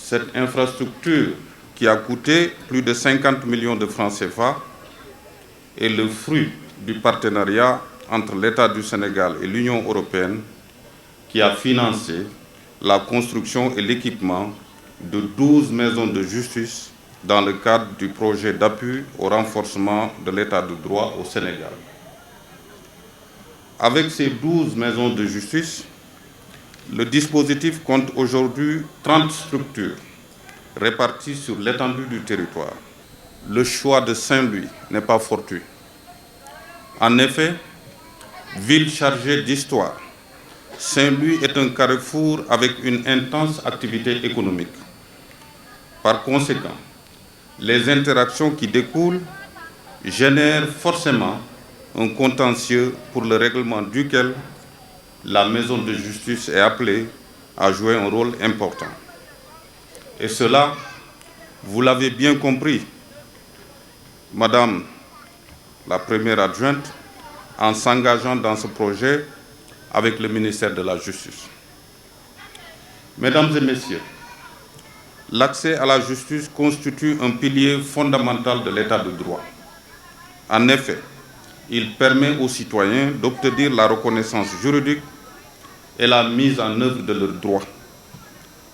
Cette infrastructure qui a coûté plus de 50 millions de francs CFA est le fruit du partenariat entre l'État du Sénégal et l'Union européenne qui a financé la construction et l'équipement de 12 maisons de justice dans le cadre du projet d'appui au renforcement de l'État de droit au Sénégal. Avec ces 12 maisons de justice, le dispositif compte aujourd'hui 30 structures réparties sur l'étendue du territoire. Le choix de Saint-Louis n'est pas fortuit. En effet, ville chargée d'histoire, Saint-Louis est un carrefour avec une intense activité économique. Par conséquent, les interactions qui découlent génèrent forcément un contentieux pour le règlement duquel la maison de justice est appelée à jouer un rôle important. Et cela, vous l'avez bien compris, Madame la première adjointe, en s'engageant dans ce projet avec le ministère de la Justice. Mesdames et Messieurs, l'accès à la justice constitue un pilier fondamental de l'État de droit. En effet, il permet aux citoyens d'obtenir la reconnaissance juridique et la mise en œuvre de leurs droits.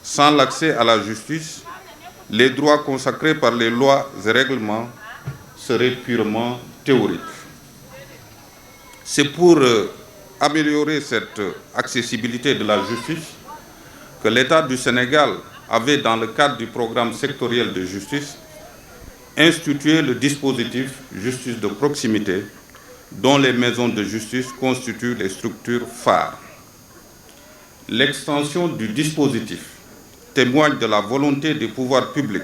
Sans l'accès à la justice, les droits consacrés par les lois et règlements seraient purement théoriques. C'est pour améliorer cette accessibilité de la justice que l'État du Sénégal avait, dans le cadre du programme sectoriel de justice, institué le dispositif justice de proximité, dont les maisons de justice constituent les structures phares. L'extension du dispositif témoigne de la volonté des pouvoirs publics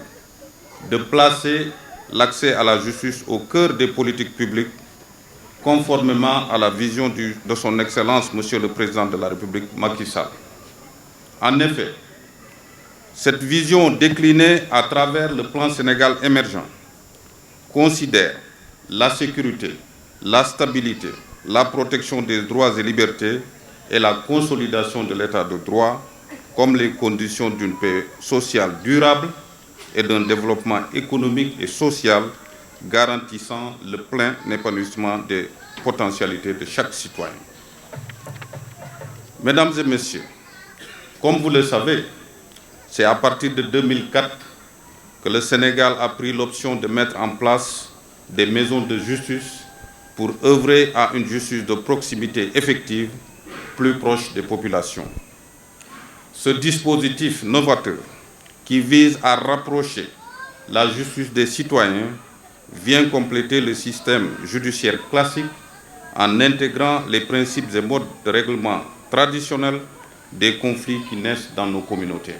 de placer l'accès à la justice au cœur des politiques publiques, conformément à la vision de son Excellence, Monsieur le Président de la République, Macky Sall. En effet, cette vision déclinée à travers le plan Sénégal émergent considère la sécurité, la stabilité, la protection des droits et libertés et la consolidation de l'État de droit comme les conditions d'une paix sociale durable et d'un développement économique et social garantissant le plein épanouissement des potentialités de chaque citoyen. Mesdames et Messieurs, comme vous le savez, c'est à partir de 2004 que le Sénégal a pris l'option de mettre en place des maisons de justice pour œuvrer à une justice de proximité effective, plus proche des populations. Ce dispositif novateur, qui vise à rapprocher la justice des citoyens, vient compléter le système judiciaire classique en intégrant les principes et modes de règlement traditionnels des conflits qui naissent dans nos communautés.